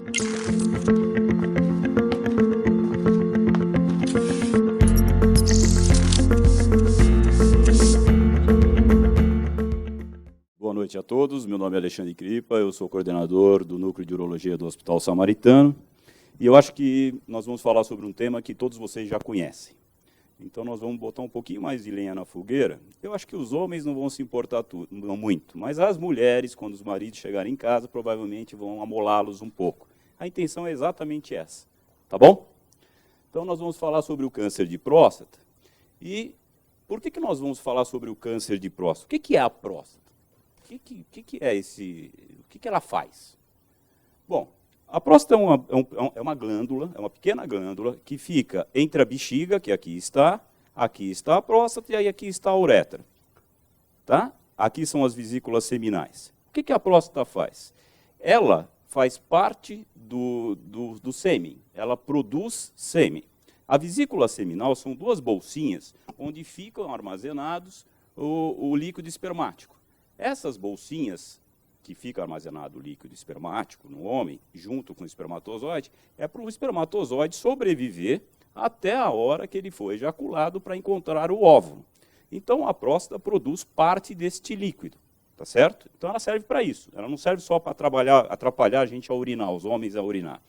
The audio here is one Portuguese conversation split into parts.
Boa noite a todos, meu nome é Alexandre Cripa, eu sou coordenador do Núcleo de Urologia do Hospital Samaritano, e eu acho que nós vamos falar sobre um tema que todos vocês já conhecem. Então nós vamos botar um pouquinho mais de lenha na fogueira. Eu acho que os homens não vão se importar não muito, mas as mulheres, quando os maridos chegarem em casa, provavelmente vão amolá-los um pouco. A intenção é exatamente essa, tá bom? Então nós vamos falar sobre o câncer de próstata. E por que nós vamos falar sobre o câncer de próstata? O que é a próstata? O que é esse? O que ela faz? Bom, a próstata é uma glândula, é uma pequena glândula que fica entre a bexiga, que aqui está a próstata e aí aqui está a uretra. Tá? Aqui são as vesículas seminais. O que a próstata faz? Ela faz parte do sêmen, ela produz sêmen. A vesícula seminal são duas bolsinhas onde ficam armazenados o líquido espermático. Essas bolsinhas que fica armazenado o líquido espermático no homem, junto com o espermatozoide, é para o espermatozoide sobreviver até a hora que ele for ejaculado para encontrar o óvulo. Então, a próstata produz parte deste líquido, tá certo? Então, ela serve para isso. Ela não serve só para atrapalhar a gente a urinar, os homens a urinar.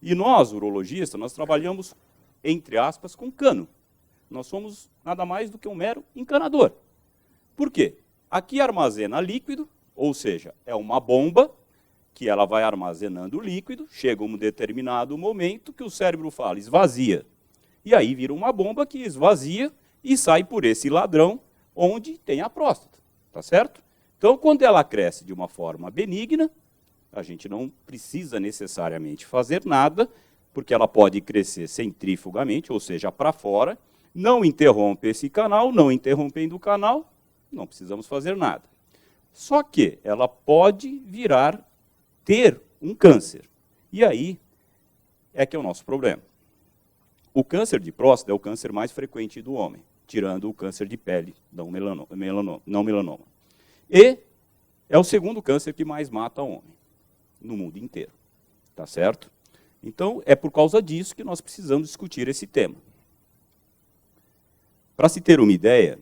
E nós, urologistas, nós trabalhamos, entre aspas, com cano. Nós somos nada mais do que um mero encanador. Por quê? Aqui armazena líquido, ou seja, é uma bomba que ela vai armazenando o líquido, chega um determinado momento que o cérebro fala, esvazia. E aí vira uma bomba que esvazia e sai por esse ladrão onde tem a próstata, tá certo? Então, quando ela cresce de uma forma benigna, a gente não precisa necessariamente fazer nada, porque ela pode crescer centrifugamente, ou seja, para fora, não interrompe esse canal, não interrompendo o canal, não precisamos fazer nada. Só que ela pode ter um câncer. E aí é que é o nosso problema. O câncer de próstata é o câncer mais frequente do homem, tirando o câncer de pele, não melanoma. E é o segundo câncer que mais mata o homem, no mundo inteiro. Tá certo? Então, é por causa disso que nós precisamos discutir esse tema. Para se ter uma ideia,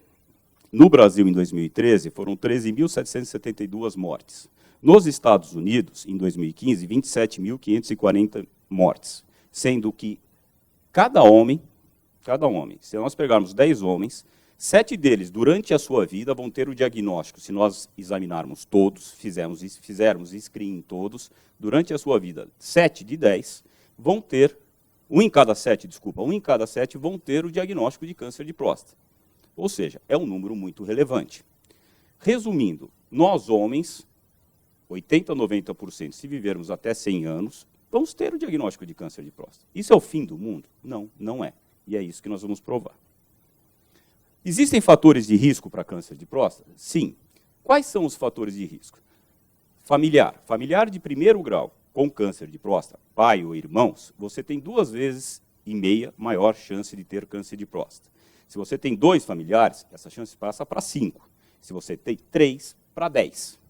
no Brasil, em 2013, foram 13.772 mortes. Nos Estados Unidos, em 2015, 27.540 mortes. Sendo que cada homem, se nós pegarmos 10 homens, 7 deles, durante a sua vida, vão ter o diagnóstico, se nós examinarmos todos, fizermos screening em todos, durante a sua vida, 7 de 10 vão ter, um em cada 7 vão ter o diagnóstico de câncer de próstata. Ou seja, é um número muito relevante. Resumindo, nós homens, 80% a 90%, se vivermos até 100 anos, vamos ter o diagnóstico de câncer de próstata. Isso é o fim do mundo? Não, não é. E é isso que nós vamos provar. Existem fatores de risco para câncer de próstata? Sim. Quais são os fatores de risco? Familiar de primeiro grau com câncer de próstata, pai ou irmãos, você tem 2,5 vezes maior chance de ter câncer de próstata. Se você tem 2 familiares, essa chance passa para 5. Se você tem 3, para 10.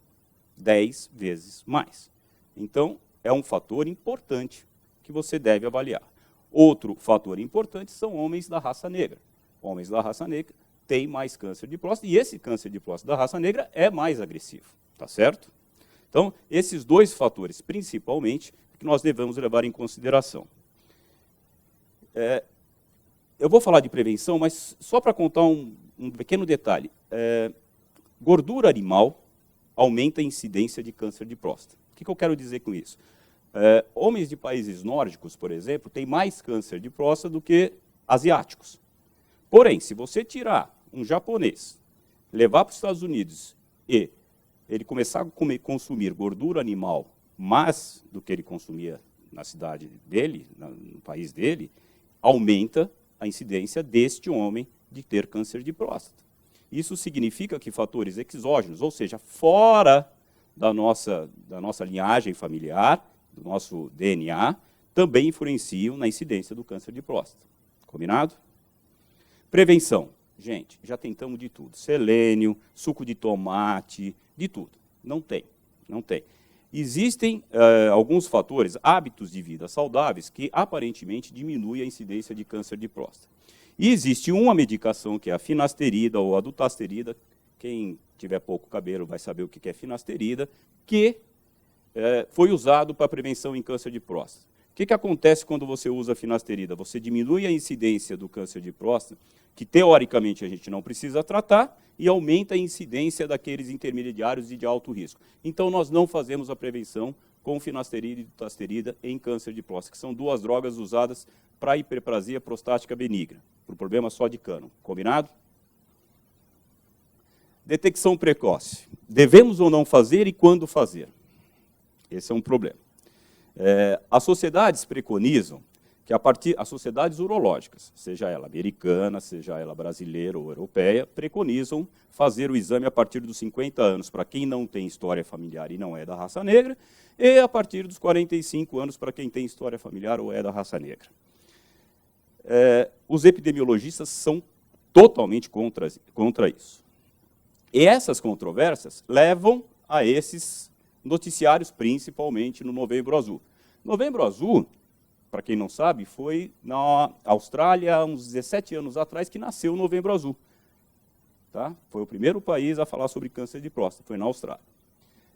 10 vezes mais. Então, é um fator importante que você deve avaliar. Outro fator importante são homens da raça negra. Homens da raça negra têm mais câncer de próstata, e esse câncer de próstata da raça negra é mais agressivo. Tá certo? Então, esses 2 fatores, principalmente, que nós devemos levar em consideração. Eu vou falar de prevenção, mas só para contar um pequeno detalhe. Gordura animal aumenta a incidência de câncer de próstata. O que eu quero dizer com isso? Homens de países nórdicos, por exemplo, têm mais câncer de próstata do que asiáticos. Porém, se você tirar um japonês, levar para os Estados Unidos e ele começar a consumir gordura animal mais do que ele consumia na cidade dele, no país dele, aumenta a incidência deste homem de ter câncer de próstata. Isso significa que fatores exógenos, ou seja, fora da nossa linhagem familiar, do nosso DNA, também influenciam na incidência do câncer de próstata. Combinado? Prevenção. Gente, já tentamos de tudo. Selênio, suco de tomate, de tudo. Não tem. Existem alguns fatores, hábitos de vida saudáveis, que aparentemente diminuem a incidência de câncer de próstata. E existe uma medicação, que é a finasterida ou a dutasterida, quem tiver pouco cabelo vai saber o que é finasterida, que foi usado para prevenção em câncer de próstata. O que acontece quando você usa a finasterida? Você diminui a incidência do câncer de próstata, que teoricamente a gente não precisa tratar, e aumenta a incidência daqueles intermediários e de alto risco. Então, nós não fazemos a prevenção com finasterida e dutasterida em câncer de próstata, que são duas drogas usadas para hiperplasia prostática benigna, para o problema só de câncer. Combinado? Detecção precoce. Devemos ou não fazer e quando fazer? Esse é um problema. As sociedades preconizam que as sociedades urológicas, seja ela americana, seja ela brasileira ou europeia, preconizam fazer o exame a partir dos 50 anos para quem não tem história familiar e não é da raça negra, e a partir dos 45 anos para quem tem história familiar ou é da raça negra. Os epidemiologistas são totalmente contra isso. E essas controvérsias levam a esses noticiários, principalmente no Novembro Azul. Novembro Azul, para quem não sabe, foi na Austrália, há uns 17 anos atrás, que nasceu o Novembro Azul. Tá? Foi o primeiro país a falar sobre câncer de próstata, foi na Austrália.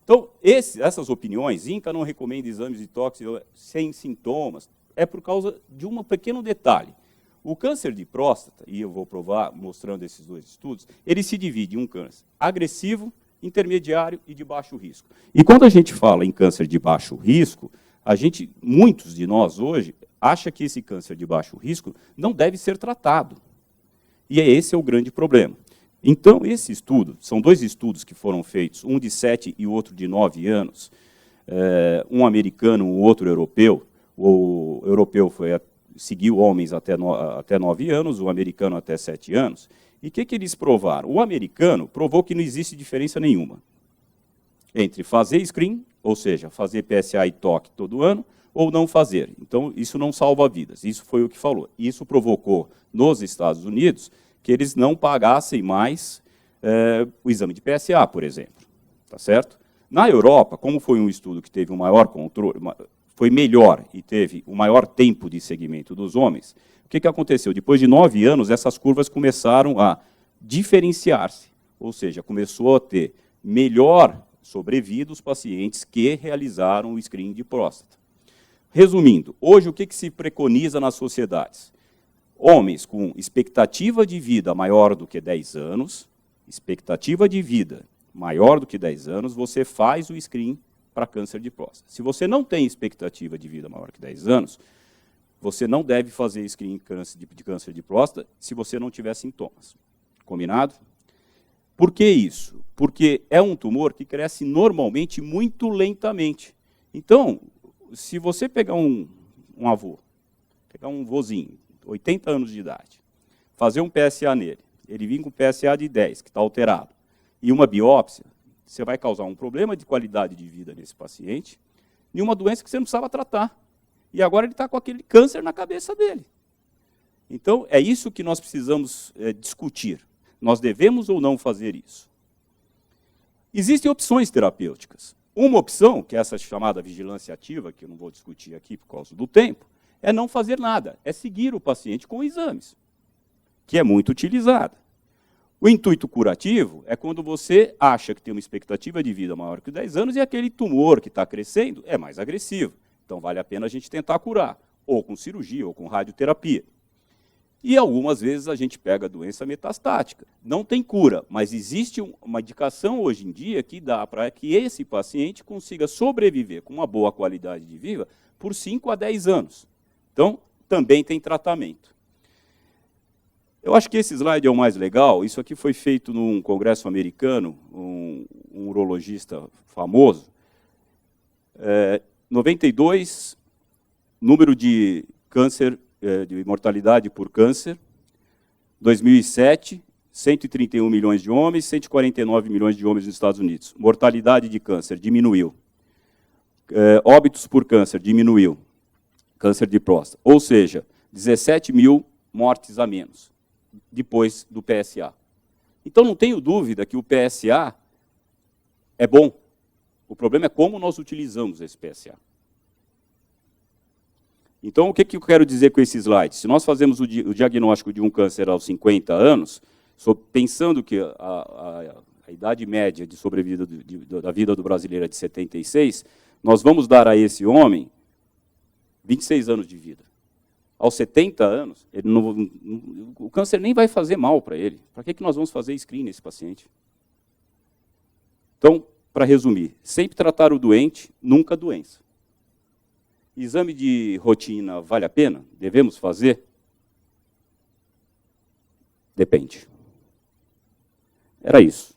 Então, essas opiniões, INCA não recomenda exames de tox sem sintomas, é por causa de um pequeno detalhe. O câncer de próstata, e eu vou provar mostrando esses dois estudos, ele se divide em um câncer agressivo, intermediário e de baixo risco. E quando a gente fala em câncer de baixo risco, muitos de nós hoje, acha que esse câncer de baixo risco não deve ser tratado. E esse é o grande problema. Então, esse estudo, são dois estudos que foram feitos, um de 7 e o outro de 9 anos, um americano, o outro europeu. O europeu seguiu homens até 9 anos, o americano até 7 anos. E o que eles provaram? O americano provou que não existe diferença nenhuma entre fazer screen, ou seja, fazer PSA e TOC todo ano, ou não fazer. Então, isso não salva vidas. Isso foi o que falou. Isso provocou, nos Estados Unidos, que eles não pagassem mais o exame de PSA, por exemplo. Tá certo? Na Europa, como foi um estudo que teve um maior controle, foi melhor e teve o maior tempo de segmento dos homens, o que aconteceu? Depois de 9 anos, essas curvas começaram a diferenciar-se, ou seja, começou a ter melhor sobrevida os pacientes que realizaram o screening de próstata. Resumindo, hoje o que se preconiza nas sociedades? Homens com expectativa de vida maior do que 10 anos, expectativa de vida maior do que 10 anos, você faz o screening para câncer de próstata. Se você não tem expectativa de vida maior que 10 anos, você não deve fazer screening de câncer de próstata se você não tiver sintomas. Combinado? Por que isso? Porque é um tumor que cresce normalmente muito lentamente. Então, se você pegar um avô, pegar um vozinho, 80 anos de idade, fazer um PSA nele, ele vir com PSA de 10, que está alterado, e uma biópsia, você vai causar um problema de qualidade de vida nesse paciente, e uma doença que você não precisava tratar. E agora ele está com aquele câncer na cabeça dele. Então, é isso que nós precisamos discutir. Nós devemos ou não fazer isso? Existem opções terapêuticas. Uma opção, que é essa chamada vigilância ativa, que eu não vou discutir aqui por causa do tempo, é não fazer nada, é seguir o paciente com exames, que é muito utilizada. O intuito curativo é quando você acha que tem uma expectativa de vida maior que 10 anos e aquele tumor que está crescendo é mais agressivo. Então, vale a pena a gente tentar curar, ou com cirurgia, ou com radioterapia. E algumas vezes a gente pega a doença metastática. Não tem cura, mas existe uma indicação hoje em dia que dá para que esse paciente consiga sobreviver com uma boa qualidade de vida por 5 a 10 anos. Então, também tem tratamento. Eu acho que esse slide é o mais legal. Isso aqui foi feito num congresso americano, um urologista famoso. 92, número de câncer, de mortalidade por câncer. 2007, 131 milhões de homens, 149 milhões de homens nos Estados Unidos. Mortalidade de câncer diminuiu. Óbitos por câncer diminuiu. Câncer de próstata. Ou seja, 17 mil mortes a menos depois do PSA. Então, não tenho dúvida que o PSA é bom. O problema é como nós utilizamos esse PSA. Então, o que eu quero dizer com esse slide? Se nós fazemos o diagnóstico de um câncer aos 50 anos, pensando que a idade média de sobrevida da vida do brasileiro é de 76, nós vamos dar a esse homem 26 anos de vida. Aos 70 anos, o câncer nem vai fazer mal para ele. Para que nós vamos fazer screen nesse paciente? Então, para resumir, sempre tratar o doente, nunca a doença. Exame de rotina vale a pena? Devemos fazer? Depende. Era isso.